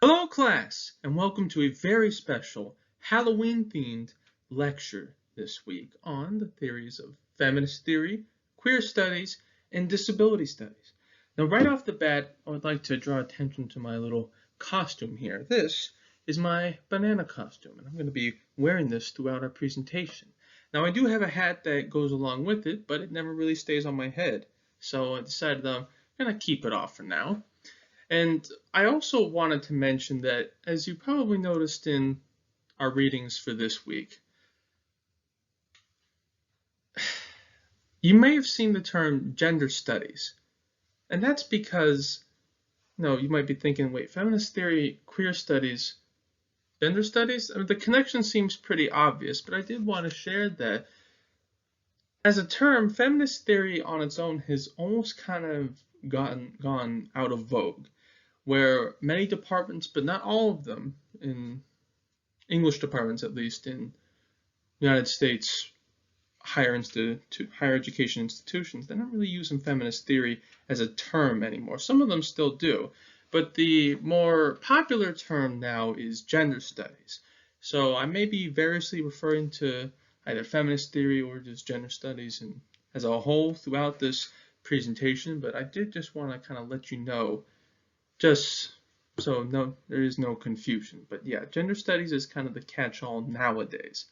Hello, class, and welcome to a very special Halloween-themed lecture this week on the theories of feminist theory, queer studies, and disability studies. Now, right off the bat, I would like to draw attention to my little costume here. This is my banana costume, and I'm going to be wearing this throughout our presentation. Now, I do have a hat that goes along with it, but it never really stays on my head, so I decided I'm going to keep it off for now. And I also wanted to mention that, as you probably noticed in our readings for this week, you may have seen the term gender studies. And that's because, you might be thinking, wait, feminist theory, queer studies, gender studies? I mean, the connection seems pretty obvious, but I did want to share that as a term, feminist theory on its own has almost kind of gone out of vogue, where many departments, but not all of them, in English departments at least in United States higher education institutions, they're not really using feminist theory as a term anymore. Some of them still do, but the more popular term now is gender studies. So I may be variously referring to either feminist theory or just gender studies and as a whole throughout this presentation, but I did just want to kind of let you know, just so there is no confusion. But yeah, gender studies is kind of the catch-all nowadays.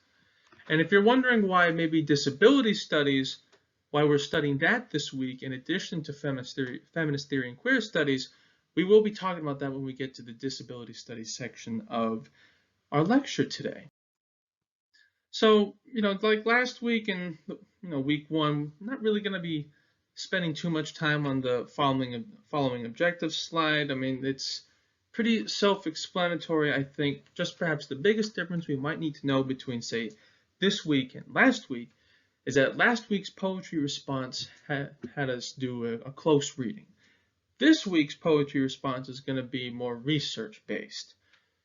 And if you're wondering why maybe disability studies, why we're studying that this week in addition to feminist theory and queer studies, we will be talking about that when we get to the disability studies section of our lecture today. So, like last week and week one, I'm not really going to be spending too much time on the following objectives slide. I mean, it's pretty self-explanatory, I think. Just perhaps the biggest difference we might need to know between, say, this week and last week is that last week's poetry response had us do a close reading. This week's poetry response is going to be more research-based.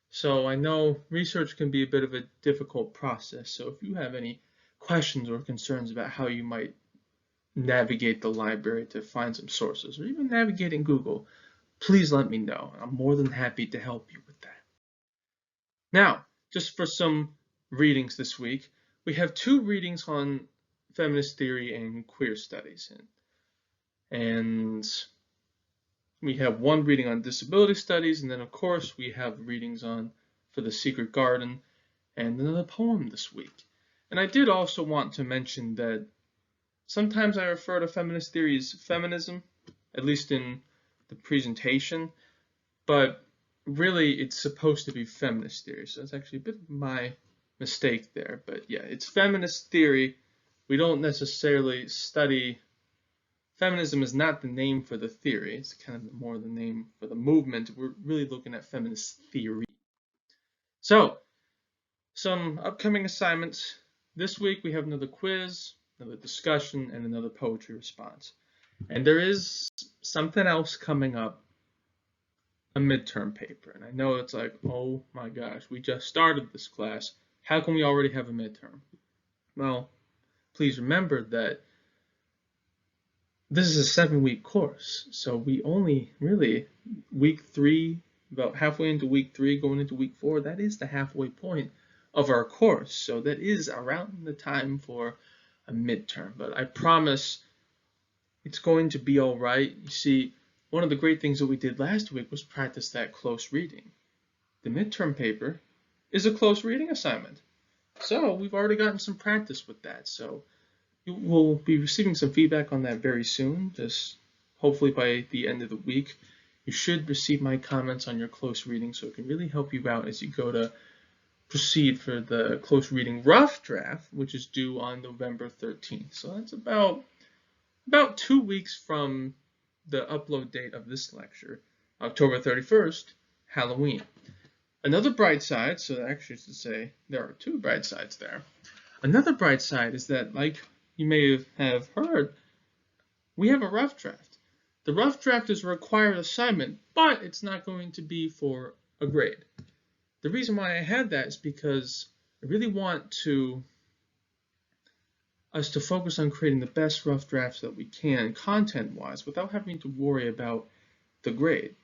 So I know research can be a bit of a difficult process, so if you have any questions or concerns about how you might navigate the library to find some sources, or even navigating Google, please let me know. I'm more than happy to help you with that. Now, just for some readings this week, we have two readings on feminist theory and queer studies. And we have one reading on disability studies, and then of course we have readings on For the Secret Garden and another poem this week. And I did also want to mention that sometimes I refer to feminist theory as feminism, at least in the presentation, but really it's supposed to be feminist theory, so it's actually a bit of my mistake there. But yeah, it's feminist theory. We don't necessarily study, feminism is not the name for the theory, it's kind of more the name for the movement. We're really looking at feminist theory. So, some upcoming assignments. This week we have another quiz, another discussion, and another poetry response. And there is something else coming up, a midterm paper. And I know it's like, oh my gosh, we just started this class. How can we already have a midterm? Well, please remember that this is a 7-week course. So we only really, week 3, about halfway into week 3, going into week 4, that is the halfway point of our course. So that is around the time for a midterm. But I promise it's going to be all right. You see, one of the great things that we did last week was practice that close reading. The midterm paper is a close reading assignment. So we've already gotten some practice with that. So you will be receiving some feedback on that very soon. Just hopefully by the end of the week, you should receive my comments on your close reading, so it can really help you out as you go to proceed for the close reading rough draft, which is due on November 13th. So that's about 2 weeks from the upload date of this lecture, October 31st, Halloween. Another bright side, so actually to say there are two bright sides there. Another bright side is that, like you may have heard, we have a rough draft. The rough draft is a required assignment, but it's not going to be for a grade. The reason why I had that is because I really want us to focus on creating the best rough drafts that we can content-wise without having to worry about the grade.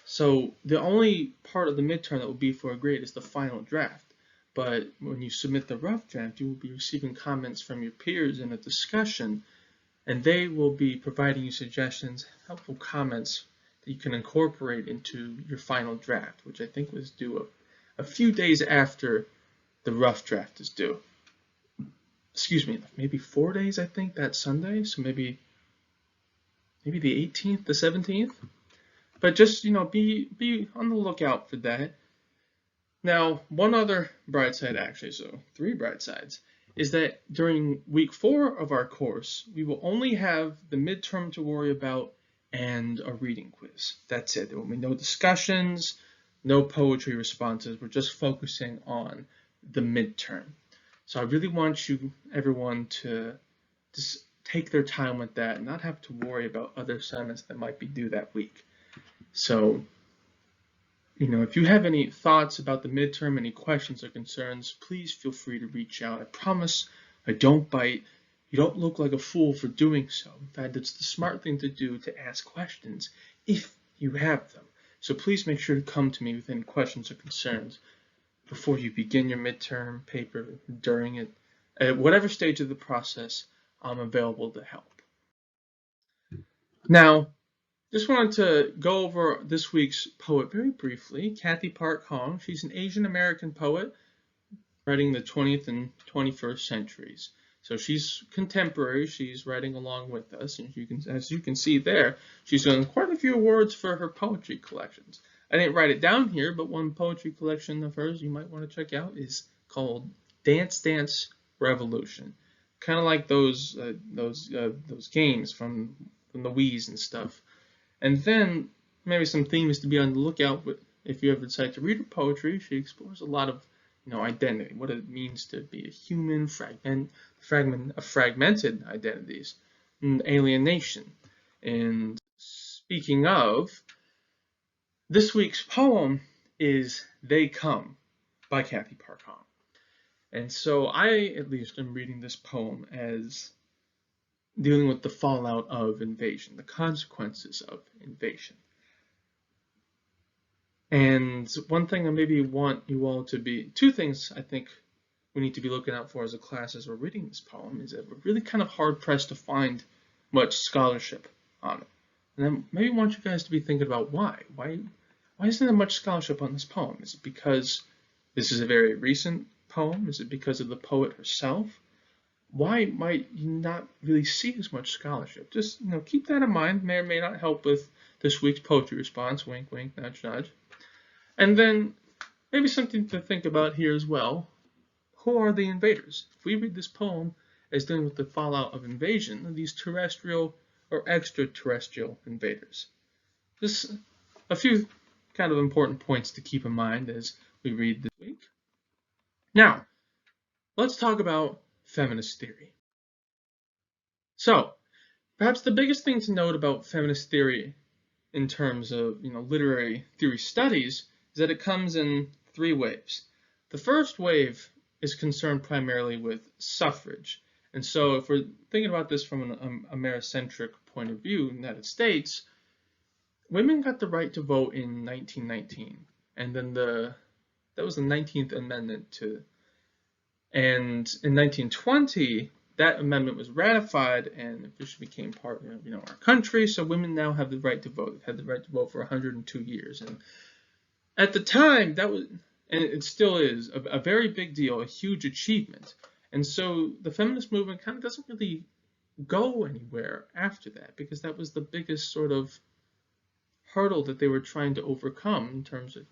So the only part of the midterm that will be for a grade is the final draft. But when you submit the rough draft, you will be receiving comments from your peers in a discussion, and they will be providing you suggestions, helpful comments that you can incorporate into your final draft, which I think was due a few days after the rough draft is due. Excuse me, maybe 4 days, I think, that Sunday. So maybe the 18th, the 17th. But just, be on the lookout for that. Now, one other bright side, actually, so 3 bright sides, is that during week 4 of our course, we will only have the midterm to worry about and a reading quiz. That's it. There will be no discussions, no poetry responses. We're just focusing on the midterm. So I really want everyone to just take their time with that and not have to worry about other assignments that might be due that week. So, if you have any thoughts about the midterm, any questions or concerns, please feel free to reach out. I promise I don't bite. You don't look like a fool for doing so. In fact, it's the smart thing to do to ask questions if you have them. So please make sure to come to me with any questions or concerns before you begin your midterm paper, during it. At whatever stage of the process, I'm available to help. Now, just wanted to go over this week's poet very briefly. Cathy Park Hong. She's an Asian American poet writing the 20th and 21st centuries. So she's contemporary. She's writing along with us, and as you can see there, she's won quite a few awards for her poetry collections. I didn't write it down here, but one poetry collection of hers you might want to check out is called Dance Dance Revolution. Kind of like those games from the Wii's and stuff. And then maybe some themes to be on the lookout with. If you ever decide to read her poetry, she explores a lot of identity, what it means to be a human, fragmented identities, and alienation. And speaking of, this week's poem is They Come by Cathy Park Hong. And so I, at least, am reading this poem as dealing with the fallout of invasion, the consequences of invasion. And one thing I maybe want you all to be, 2 things I think we need to be looking out for as a class as we're reading this poem is that we're really kind of hard pressed to find much scholarship on it. And then maybe I want you guys to be thinking about why. Why isn't there much scholarship on this poem? Is it because this is a very recent poem? Is it because of the poet herself? Why might you not really see as much scholarship? Just keep that in mind. May or may not help with this week's poetry response. Wink, wink, nudge, nudge. And then maybe something to think about here as well. Who are the invaders? If we read this poem as dealing with the fallout of invasion, are these terrestrial or extraterrestrial invaders? Just a few kind of important points to keep in mind as we read this week. Now, let's talk about feminist theory. So, perhaps the biggest thing to note about feminist theory in terms of literary theory studies is that it comes in 3 waves. The first wave is concerned primarily with suffrage. And so if we're thinking about this from an Americentric point of view in the United States, women got the right to vote in 1919. And then that was the 19th Amendment and in 1920, that amendment was ratified and officially became part of our country. So women now have the right to vote. They've had the right to vote for 102 years. And at the time, that was, and it still is, a very big deal, a huge achievement. And so the feminist movement kind of doesn't really go anywhere after that, because that was the biggest sort of hurdle that they were trying to overcome in terms of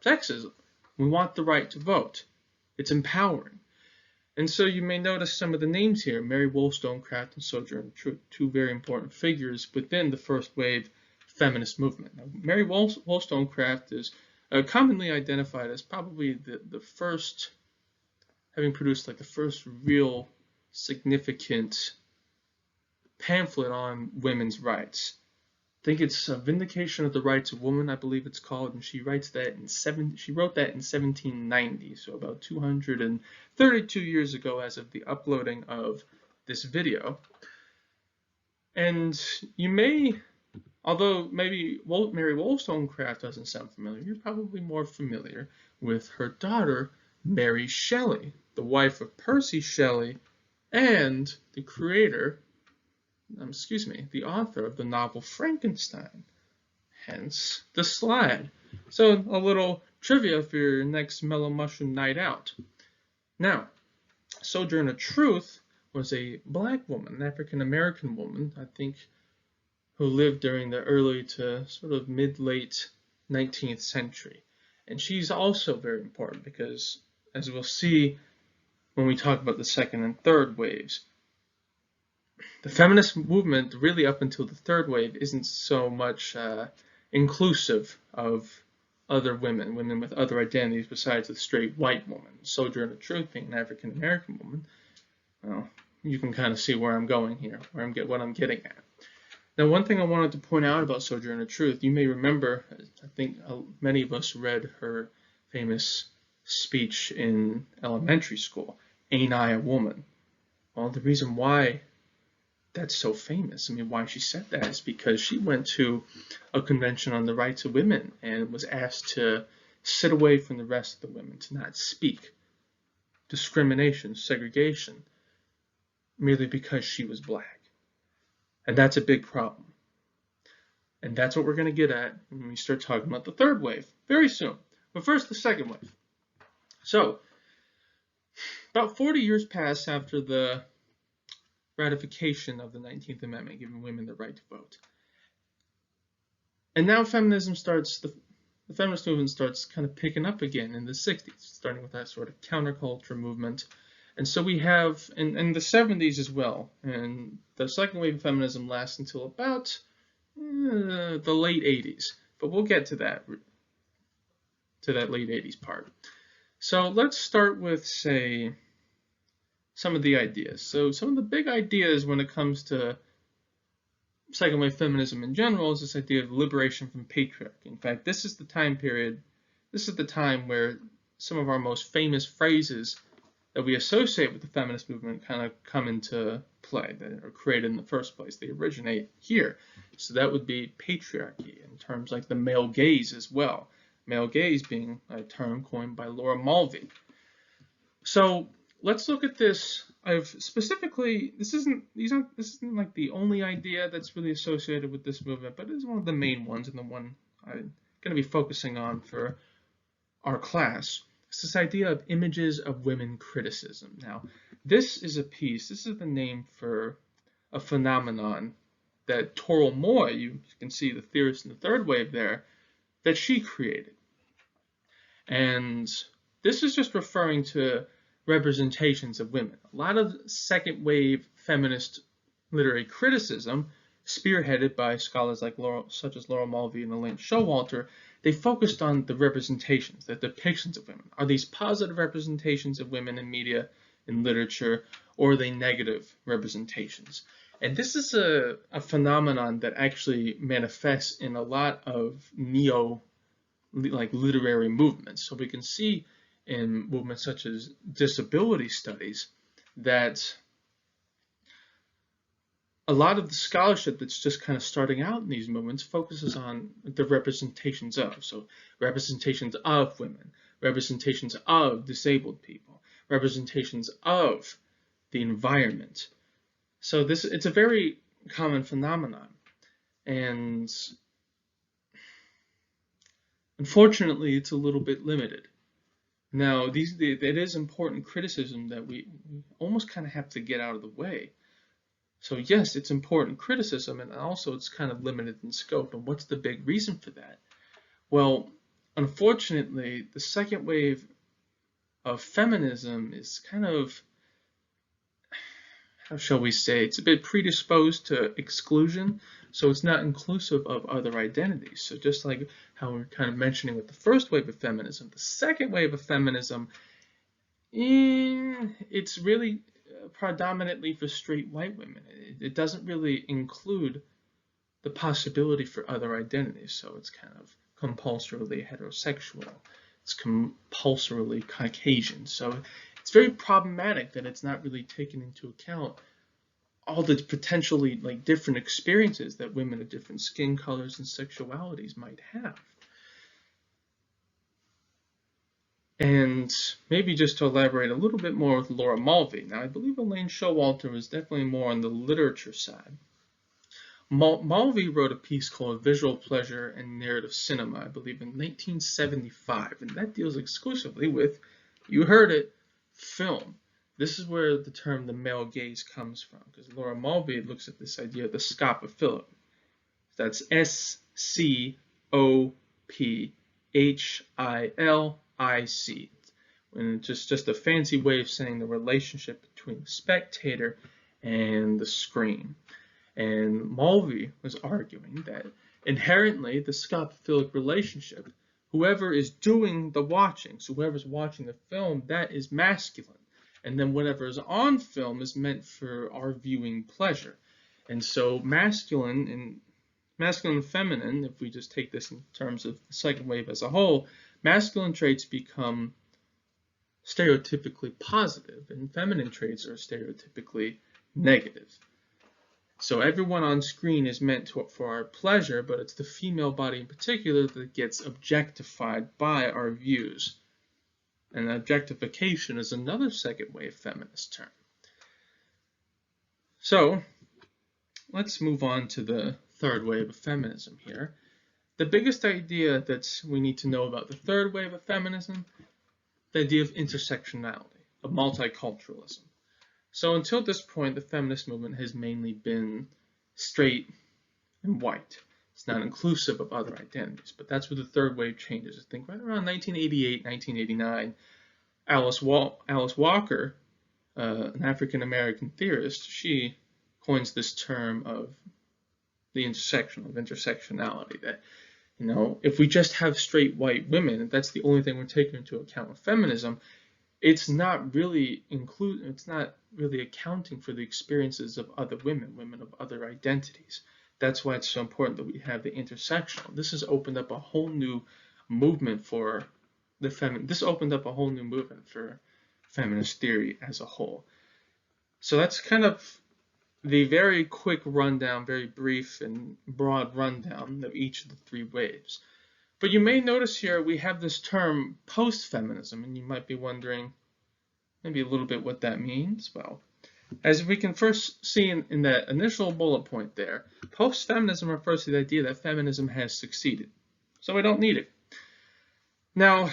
sexism. We want the right to vote. It's empowering. And so you may notice some of the names here: Mary Wollstonecraft and Sojourner Truth, 2 very important figures within the first wave feminist movement. Now, Mary Wollstonecraft is commonly identified as probably the first, having produced the first real significant pamphlet on women's rights. I think it's Vindication of the Rights of Woman, I believe it's called, and she wrote that in 1790, so about 232 years ago as of the uploading of this video. And you may Although maybe Mary Wollstonecraft doesn't sound familiar, you're probably more familiar with her daughter, Mary Shelley, the wife of Percy Shelley and the the author of the novel Frankenstein, hence the slide. So a little trivia for your next Mellow Mushroom night out. Now, Sojourner Truth was a black woman, an African American woman, I think, who lived during the early to sort of mid-late 19th century. And she's also very important because, as we'll see when we talk about the second and third waves, the feminist movement, really up until the third wave, isn't so much inclusive of other women with other identities besides the straight white woman. Sojourner Truth being an African American woman, well, you can kind of see where I'm going here, what I'm getting at. Now, one thing I wanted to point out about Sojourner Truth, you may remember, I think many of us read her famous speech in elementary school, "Ain't I a Woman?" Well, the reason why that's so famous, why she said that, is because she went to a convention on the rights of women and was asked to sit away from the rest of the women, to not speak. Discrimination, segregation, merely because she was black. And that's a big problem. And that's what we're going to get at when we start talking about the third wave very soon. But first, the second wave. So, about 40 years pass after the ratification of the 19th Amendment, giving women the right to vote. And now feminism starts, the feminist movement starts kind of picking up again in the 60s, starting with that sort of counterculture movement. And so we have, in the 70s as well, and the second wave of feminism lasts until about the late 80s. But we'll get to that late 80s part. So let's start with, say, some of the ideas. So some of the big ideas when it comes to second wave feminism in general is this idea of liberation from patriarchy. In fact, this is the time where some of our most famous phrases that we associate with the feminist movement kind of come into play, that are created in the first place. They originate here. So that would be patriarchy, in terms like the male gaze as well. Male gaze being a term coined by Laura Mulvey. So let's look at this. This isn't like the only idea that's really associated with this movement, but it's one of the main ones, and the one I'm going to be focusing on for our class. It's this idea of images of women criticism. Now, this is the name for a phenomenon that Toril Moy, you can see the theorist in the third wave there, that she created. And this is just referring to representations of women. A lot of second wave feminist literary criticism, spearheaded by scholars such as Laura Mulvey and Elaine Showalter, they focused on the representations, the depictions of women. Are these positive representations of women in media, in literature, or are they negative representations? And this is a phenomenon that actually manifests in a lot of literary movements. So we can see in movements such as disability studies that a lot of the scholarship that's just kind of starting out in these movements focuses on the representations of. So representations of women, representations of disabled people, representations of the environment. So it's a very common phenomenon. And unfortunately, it's a little bit limited. Now, it is important criticism that we almost kind of have to get out of the way. So yes, it's important criticism, and also it's kind of limited in scope. And what's the big reason for that? Well, unfortunately, the second wave of feminism is kind of, how shall we say, it's a bit predisposed to exclusion, so it's not inclusive of other identities. So just like how we're kind of mentioning with the first wave of feminism, the second wave of feminism, it's really predominantly for straight white women. It doesn't really include the possibility for other identities, so it's kind of compulsorily heterosexual. It's compulsorily Caucasian. So it's very problematic that it's not really taken into account all the potentially like different experiences that women of different skin colors and sexualities might have. And maybe just to elaborate a little bit more with Laura Mulvey. Now, I believe Elaine Showalter was definitely more on the literature side. Mulvey wrote a piece called Visual Pleasure and Narrative Cinema, I believe in 1975, and that deals exclusively with, you heard it, film. This is where the term the male gaze comes from, because Laura Mulvey looks at this idea of the scopophilic. That's SCOPHILIC, and it's just a fancy way of saying the relationship between the spectator and the screen. And Mulvey was arguing that inherently the scopophilic relationship, whoever is doing the watching, so whoever's watching the film, that is masculine. And then whatever is on film is meant for our viewing pleasure. And so masculine and feminine, if we just take this in terms of the second wave as a whole, masculine traits become stereotypically positive, and feminine traits are stereotypically negative. So everyone on screen is meant for our pleasure, but it's the female body in particular that gets objectified by our views. And objectification is another second wave feminist term. So let's move on to the third wave of feminism here. The biggest idea that we need to know about the third wave of feminism, the idea of intersectionality, of multiculturalism. So until this point, the feminist movement has mainly been straight and white. It's not inclusive of other identities, but that's where the third wave changes. I think right around 1988, 1989, Alice Walker, an African-American theorist, she coins this term of the intersectionality, that, you know, if we just have straight white women, if that's the only thing we're taking into account with feminism, it's not really accounting for the experiences of other women of other identities. That's why it's so important that we have the intersectional. This has opened up a whole new movement for this opened up a whole new movement for feminist theory as a whole. So that's kind of the very quick rundown, very brief and broad rundown of each of the three waves. But you may notice here we have this term post-feminism, and you might be wondering maybe a little bit what that means. Well, as we can first see in that initial bullet point there, post-feminism refers to the idea that feminism has succeeded, so we don't need it. Now,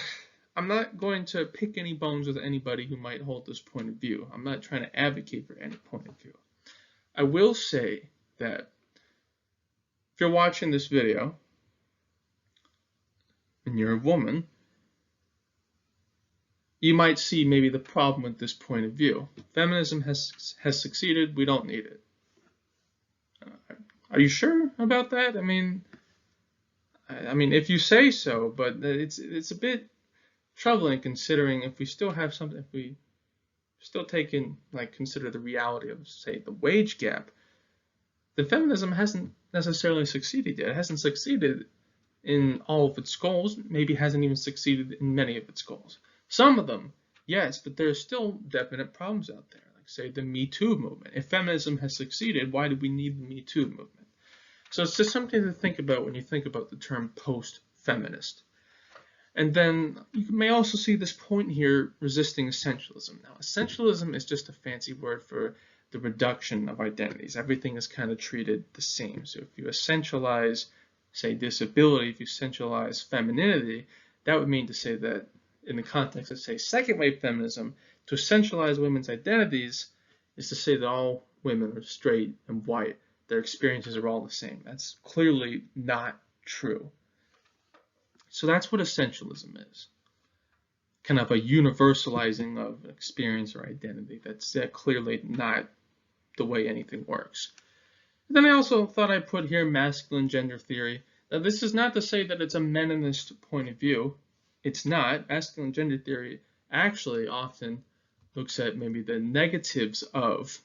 I'm not going to pick any bones with anybody who might hold this point of view. I'm not trying to advocate for any point of view. I will say that if you're watching this video and you're a woman, you might see maybe the problem with this point of view. Feminism has succeeded, we don't need it. Are you sure about that? I mean, if you say so, but it's a bit troubling considering if we still have something, if we still consider the reality of, say, the wage gap, then feminism hasn't necessarily succeeded yet. It hasn't succeeded in all of its goals, maybe hasn't even succeeded in many of its goals. Some of them, yes, but there's still definite problems out there, like, say, the Me Too movement. If feminism has succeeded, why do we need the Me Too movement? So it's just something to think about when you think about the term post-feminist. And then you may also see this point here, resisting essentialism. Now, essentialism is just a fancy word for the reduction of identities. Everything is kind of treated the same. So if you essentialize, say, disability, if you essentialize femininity, that would mean to say that in the context of, say, second wave feminism, to essentialize women's identities is to say that all women are straight and white. Their experiences are all the same. That's clearly not true. So that's what essentialism is. Kind of a universalizing of experience or identity. That's clearly not the way anything works. And then I also thought I'd put here masculine gender theory. Now, this is not to say that it's a meninist point of view. It's not. Masculine gender theory actually often looks at maybe the negatives of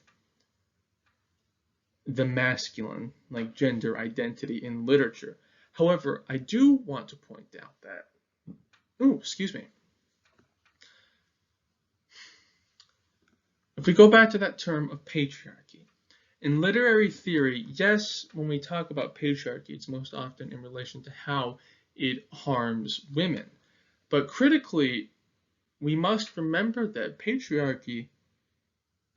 the masculine, like gender identity in literature. However, I do want to point out that, if we go back to that term of patriarchy, In literary theory, yes, when we talk about patriarchy, it's most often in relation to how it harms women. But critically, we must remember that patriarchy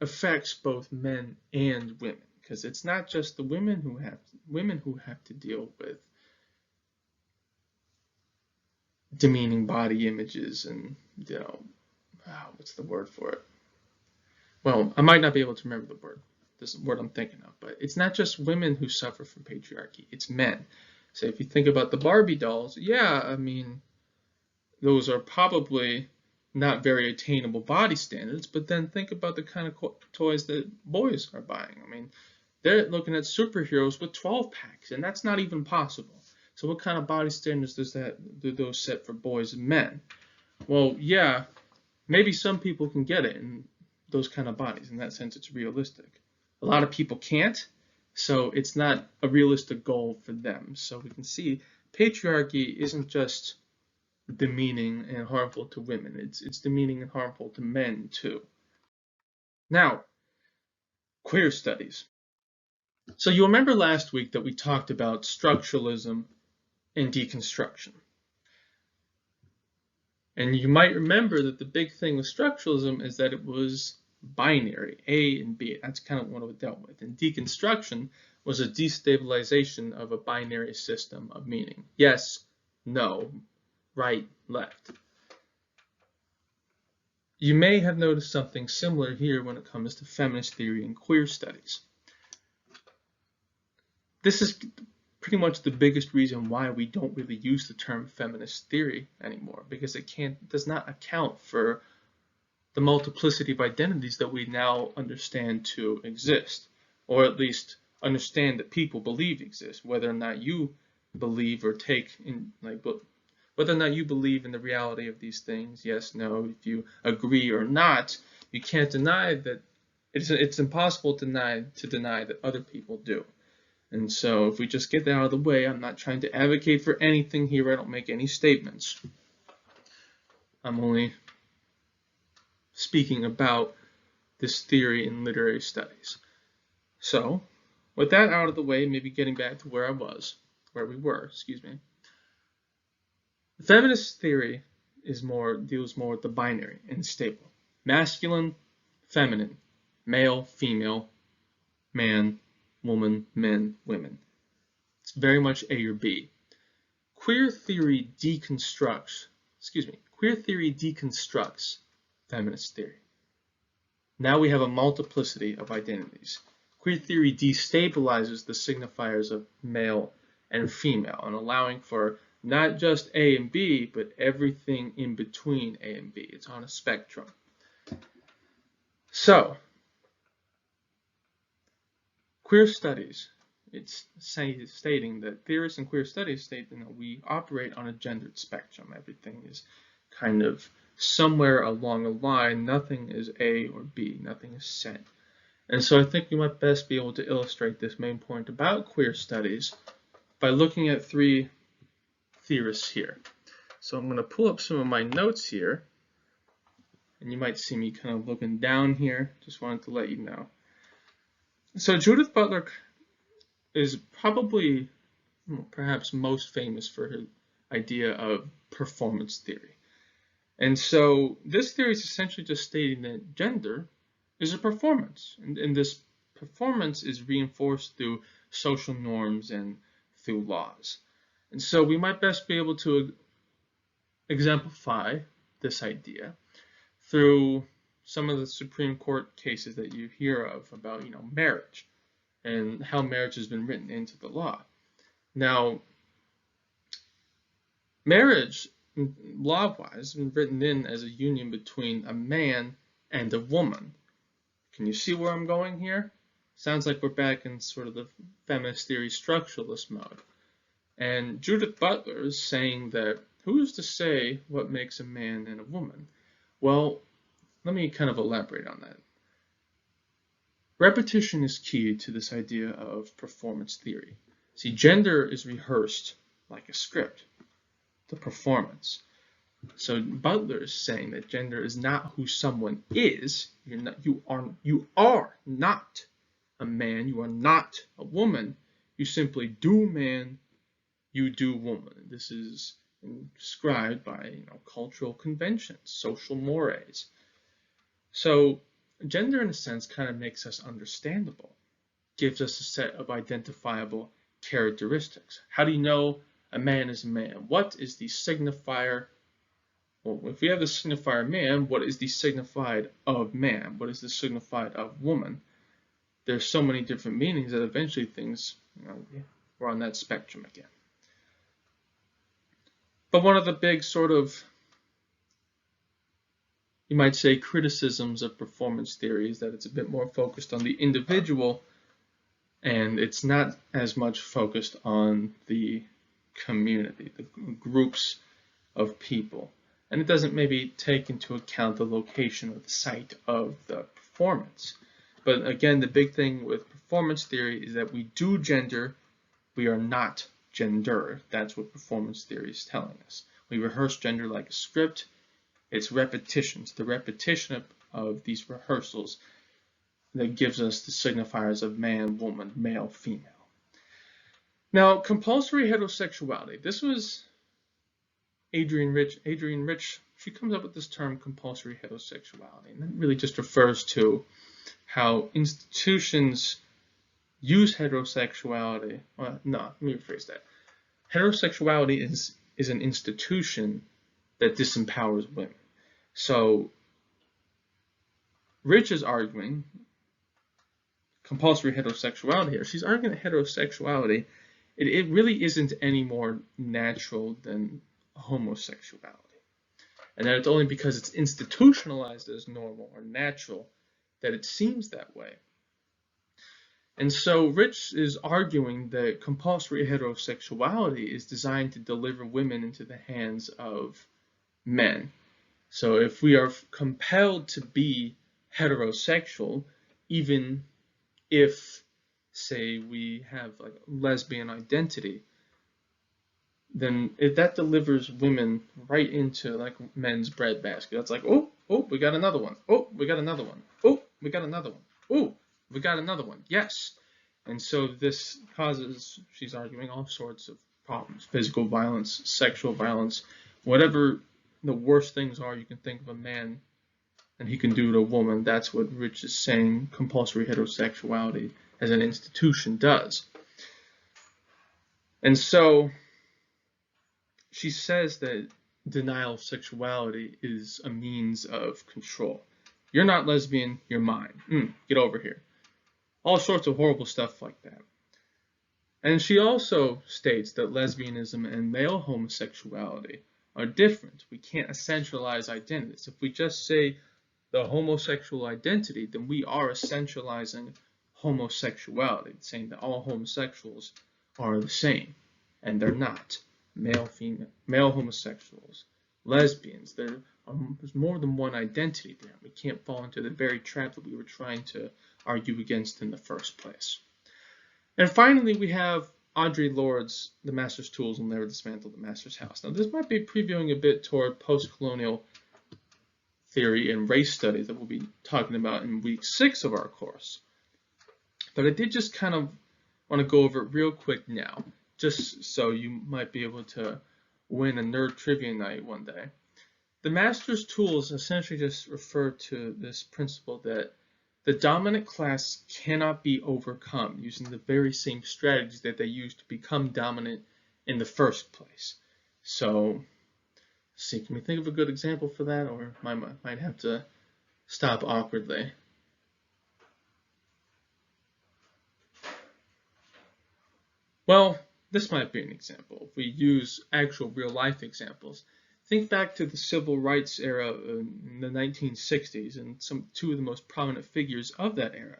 affects both men and women, because it's not just the women who have to deal with demeaning body images and what's the word for it? Well, I might not be able to remember this word I'm thinking of, but it's not just women who suffer from patriarchy, it's men. So if you think about the Barbie dolls, yeah, I mean, those are probably not very attainable body standards, but then think about the kind of toys that boys are buying. I mean, they're looking at superheroes with 12 packs, and that's not even possible. So what kind of body standards do those set for boys and men? Well, yeah, maybe some people can get it in those kind of bodies. In that sense, it's realistic. A lot of people can't, so it's not a realistic goal for them. So we can see patriarchy isn't just demeaning and harmful to women. It's demeaning and harmful to men too. Now, queer studies. So you remember last week that we talked about structuralism and deconstruction. And you might remember that the big thing with structuralism is that it was binary, A and B. That's kind of what it dealt with. And deconstruction was a destabilization of a binary system of meaning. Yes, no, right, left. You may have noticed something similar here when it comes to feminist theory and queer studies. This is pretty much the biggest reason why we don't really use the term feminist theory anymore, because it does not account for the multiplicity of identities that we now understand to exist, or at least understand that people believe exist, whether or not you believe or take in, like, whether or not you believe in the reality of these things, yes, no, if you agree or not, you can't deny that it's impossible to deny that other people do. And so if we just get that out of the way, I'm not trying to advocate for anything here. I don't make any statements. I'm only speaking about this theory in literary studies. So with that out of the way, maybe getting back to where we were. Feminist theory deals more with the binary and stable. Masculine, feminine, male, female, man, woman, men, women. It's very much A or B. Queer theory deconstructs feminist theory. Now we have a multiplicity of identities. Queer theory destabilizes the signifiers of male and female, and allowing for not just A and B, but everything in between A and B. It's on a spectrum. So, queer studies, it's stating that theorists in queer studies state that we operate on a gendered spectrum. Everything is kind of somewhere along a line. Nothing is A or B. Nothing is set. And so I think you might best be able to illustrate this main point about queer studies by looking at three theorists here. So I'm going to pull up some of my notes here, and you might see me kind of looking down here. Just wanted to let you know. So Judith Butler is probably, perhaps most famous for her idea of performance theory. And so this theory is essentially just stating that gender is a performance, and this performance is reinforced through social norms and through laws. And so we might best be able to exemplify this idea through some of the Supreme Court cases that you hear of about, marriage and how marriage has been written into the law. Now, marriage, law-wise, has been written in as a union between a man and a woman. Can you see where I'm going here? Sounds like we're back in sort of the feminist theory structuralist mode. And Judith Butler is saying that who's to say what makes a man and a woman? Well, let me kind of elaborate on that. Repetition is key to this idea of performance theory. See, gender is rehearsed like a script, the performance. So Butler is saying that gender is not who someone is. You are not a man, you are not a woman. You simply do man, you do woman. This is described by cultural conventions, social mores. So gender, in a sense, kind of makes us understandable, gives us a set of identifiable characteristics. How do you know a man is a man? What is the signifier? Well, if we have the signifier man, what is the signified of man? What is the signified of woman? There's so many different meanings that eventually things, we're on that spectrum again. But one of the big sort of, you might say, criticisms of performance theory is that it's a bit more focused on the individual, and it's not as much focused on the community, the groups of people. And it doesn't maybe take into account the location or the site of the performance. But again, the big thing with performance theory is that we do gender, we are not gender. That's what performance theory is telling us. We rehearse gender like a script. It's repetitions, the repetition of these rehearsals that gives us the signifiers of man, woman, male, female. Now, compulsory heterosexuality. This was Adrienne Rich, she comes up with this term compulsory heterosexuality, and that really just refers to how institutions use heterosexuality. Well, no, let me rephrase that. Heterosexuality is an institution that disempowers women. So Rich is arguing compulsory heterosexuality here. She's arguing that heterosexuality, it really isn't any more natural than homosexuality. And that it's only because it's institutionalized as normal or natural that it seems that way. And so Rich is arguing that compulsory heterosexuality is designed to deliver women into the hands of men. So if we are compelled to be heterosexual, even if, say, we have like lesbian identity, then if that delivers women right into like men's breadbasket. That's like, oh, we got another one. Oh, we got another one. Oh, we got another one. Oh, we got another one. Yes. And so this causes, she's arguing, all sorts of problems: physical violence, sexual violence, whatever the worst things are you can think of a man and he can do to a woman. That's what Rich is saying compulsory heterosexuality as an institution does. And so she says that denial of sexuality is a means of control. You're not lesbian, you're mine. Get over here. All sorts of horrible stuff like that. And she also states that lesbianism and male homosexuality are different. We can't essentialize identities. If we just say the homosexual identity, then we are essentializing homosexuality, saying that all homosexuals are the same, and they're not. Male, female, male homosexuals, lesbians, there's more than one identity there. We can't fall into the very trap that we were trying to argue against in the first place. And finally, we have Audre Lorde's The Master's Tools Will Never Dismantle the Master's House. Now, this might be previewing a bit toward post-colonial theory and race studies that we'll be talking about in week 6 of our course. But I did just kind of want to go over it real quick now, just so you might be able to win a nerd trivia night one day. The Master's Tools essentially just refer to this principle that the dominant class cannot be overcome using the very same strategies that they used to become dominant in the first place. So, see, can we think of a good example for that, or I might have to stop awkwardly? Well, this might be an example. If we use actual real-life examples, think back to the civil rights era in the 1960s and two of the most prominent figures of that era,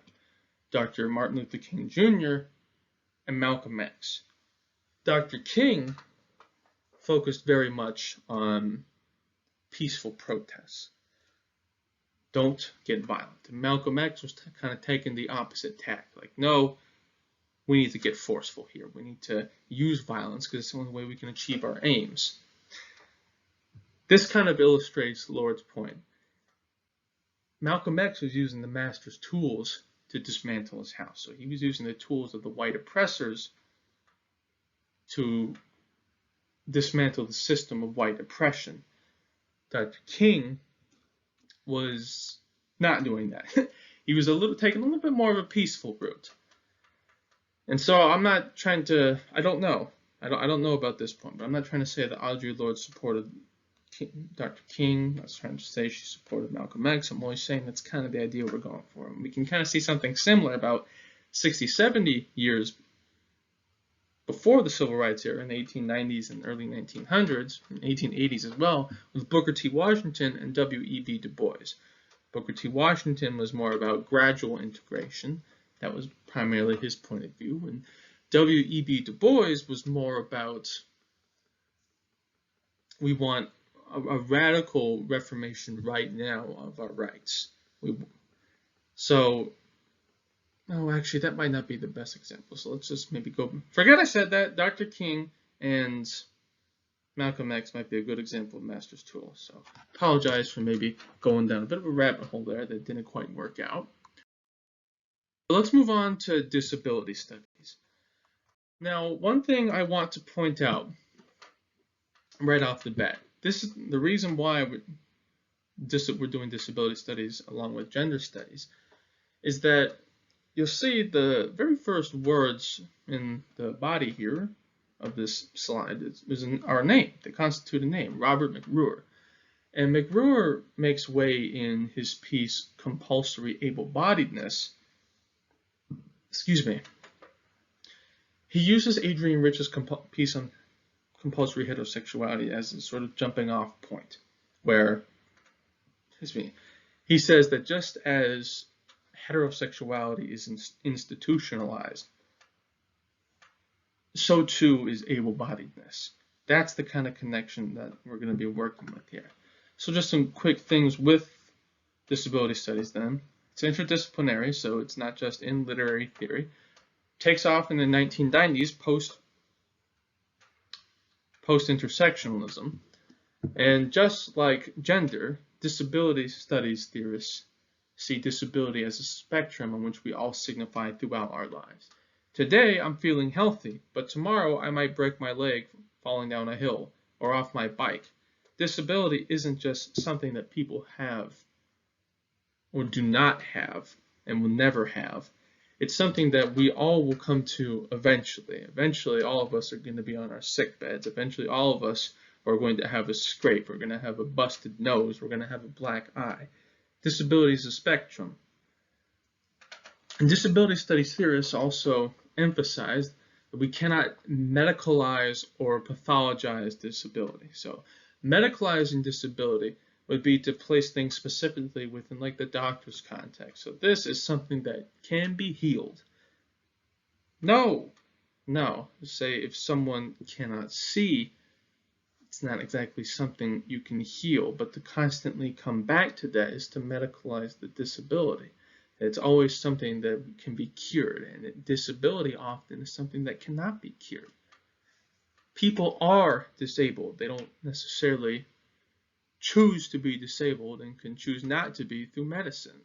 Dr. Martin Luther King Jr. and Malcolm X. Dr. King focused very much on peaceful protests. Don't get violent. And Malcolm X was kind of taking the opposite tack, like, no, we need to get forceful here. We need to use violence because it's the only way we can achieve our aims. This kind of illustrates Lorde's point. Malcolm X was using the Master's tools to dismantle his house. So he was using the tools of the white oppressors to dismantle the system of white oppression. Dr. King was not doing that. He was taking a little bit more of a peaceful route. And so I'm not trying to, I don't know about this point, but I'm not trying to say that Audre Lorde supported Dr. King. I was trying to say she supported Malcolm X. I'm always saying that's kind of the idea we're going for. And we can kind of see something similar about 60, 70 years before the Civil Rights era in the 1890s and early 1900s, and 1880s as well, with Booker T. Washington and W.E.B. Du Bois. Booker T. Washington was more about gradual integration. That was primarily his point of view. And W.E.B. Du Bois was more about, we want a radical reformation right now of our rights. Actually, that might not be the best example. So let's just maybe go. Forget I said that. Dr. King and Malcolm X might be a good example of master's tool. So apologize for maybe going down a bit of a rabbit hole there that didn't quite work out. But let's move on to disability studies. Now, one thing I want to point out right off the bat. This is the reason why we're doing disability studies along with gender studies, is that you'll see the very first words in the body here of this slide is our name. They constitute a name, Robert McRuer. And McRuer makes way in his piece, Compulsory Able-Bodiedness. Excuse me. He uses Adrienne Rich's piece on compulsory heterosexuality as a sort of jumping off point, where, he says that just as heterosexuality is institutionalized, so too is able-bodiedness. That's the kind of connection that we're going to be working with here. So just some quick things with disability studies then. It's interdisciplinary, so it's not just in literary theory. Takes off in the 1990s post-intersectionalism. And just like gender, disability studies theorists see disability as a spectrum on which we all signify throughout our lives. Today, I'm feeling healthy, but tomorrow I might break my leg falling down a hill or off my bike. Disability isn't just something that people have or do not have and will never have. It's something that we all will come to eventually. Eventually, all of us are going to be on our sick beds. Eventually, all of us are going to have a scrape. We're going to have a busted nose. We're going to have a black eye. Disability is a spectrum. And disability studies theorists also emphasize that we cannot medicalize or pathologize disability. So medicalizing disability would be to place things specifically within like the doctor's context. So this is something that can be healed. No. Say if someone cannot see, it's not exactly something you can heal, but to constantly come back to that is to medicalize the disability. It's always something that can be cured, and disability often is something that cannot be cured. People are disabled. They don't necessarily choose to be disabled and can choose not to be through medicine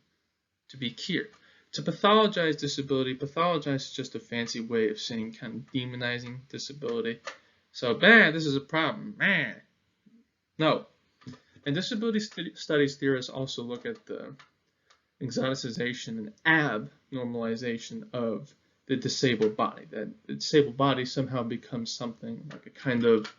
to be cured. To pathologize disability, pathologize is just a fancy way of saying kind of demonizing disability. So, this is a problem. No. And disability studies theorists also look at the exoticization and abnormalization of the disabled body. That the disabled body somehow becomes something like a kind of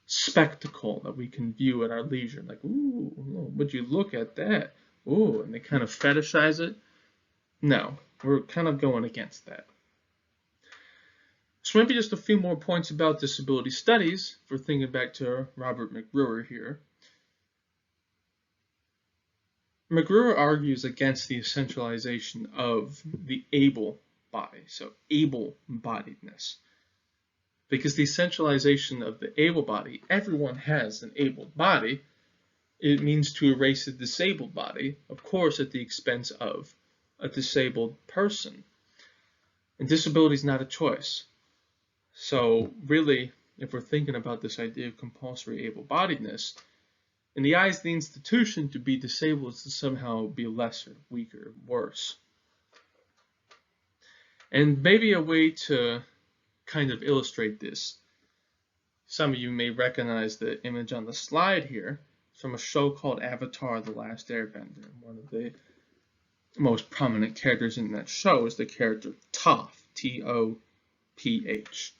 spectacle that we can view at our leisure. Like, ooh, would you look at that? Ooh, and they kind of fetishize it. No, we're kind of going against that. So maybe just a few more points about disability studies, if we're thinking back to Robert McRuer here. McRuer argues against the essentialization of the able body, so able-bodiedness. Because the essentialization of the able body, everyone has an able body, it means to erase a disabled body, of course at the expense of a disabled person. And disability is not a choice. So really, if we're thinking about this idea of compulsory able-bodiedness, in the eyes of the institution, to be disabled is to somehow be lesser, weaker, worse. And maybe a way to kind of illustrate this, some of you may recognize the image on the slide here from a show called Avatar: The Last Airbender. One of the most prominent characters in that show is the character Toph, T-O-P-H.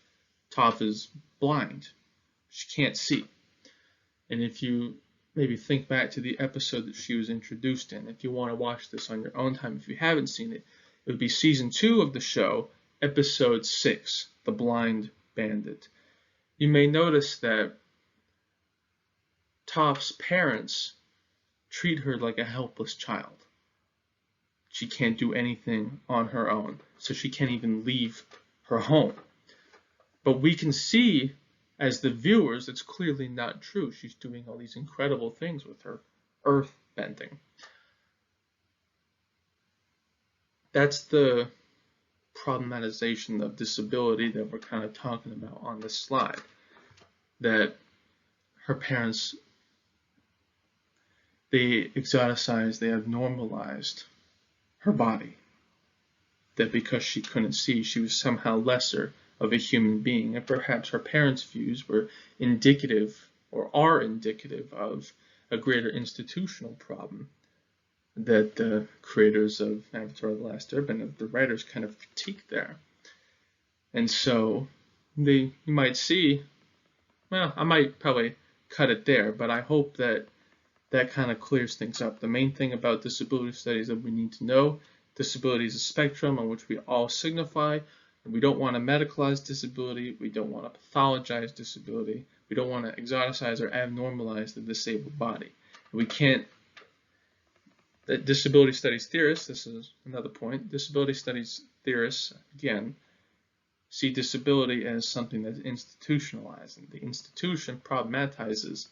Toph is blind. She can't see. And if you maybe think back to the episode that she was introduced in, if you want to watch this on your own time, if you haven't seen it, it would be season 2 of the show, episode 6, The Blind Bandit. You may notice that Toph's parents treat her like a helpless child. She can't do anything on her own, so she can't even leave her home. But we can see, as the viewers, it's clearly not true. She's doing all these incredible things with her earth bending. That's the problematization of disability that we're kind of talking about on this slide. That her parents, they exoticized, they have normalized her body. That because she couldn't see, she was somehow lesser of a human being, and perhaps her parents' views were indicative or are indicative of a greater institutional problem that the creators of Avatar: The Last Airbender, the writers, kind of critique there. And so you might see, well, I might probably cut it there, but I hope that that kind of clears things up. The main thing about disability studies that we need to know: disability is a spectrum on which we all signify. And we don't want to medicalize disability. We don't want to pathologize disability. We don't want to exoticize or abnormalize the disabled body. We can't. That disability studies theorists, this is another point, disability studies theorists, again, see disability as something that's institutionalized. And the institution problematizes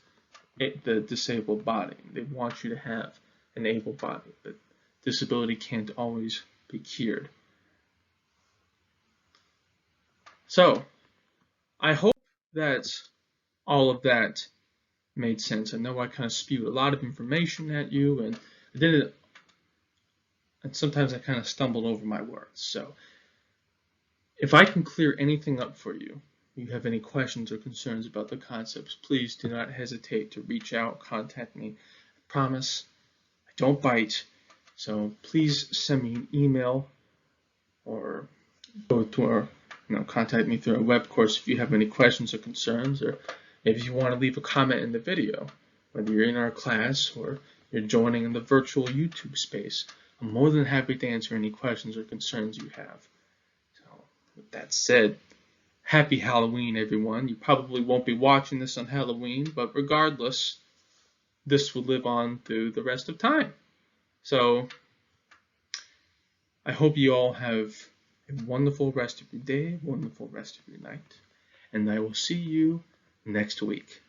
the disabled body. They want you to have an able body, but disability can't always be cured. So, I hope that all of that made sense. I know I kind of spewed a lot of information at you, and I didn't, and sometimes I kind of stumbled over my words. So, if I can clear anything up for you, you have any questions or concerns about the concepts, please do not hesitate to reach out, contact me. I promise I don't bite, so please send me an email or go to our, contact me through our web course if you have any questions or concerns, or if you want to leave a comment in the video, whether you're in our class or you're joining in the virtual YouTube space. I'm more than happy to answer any questions or concerns you have. So, with that said, happy Halloween, everyone. You probably won't be watching this on Halloween, but regardless, this will live on through the rest of time. So, I hope you all have a wonderful rest of your day, wonderful rest of your night, and I will see you next week.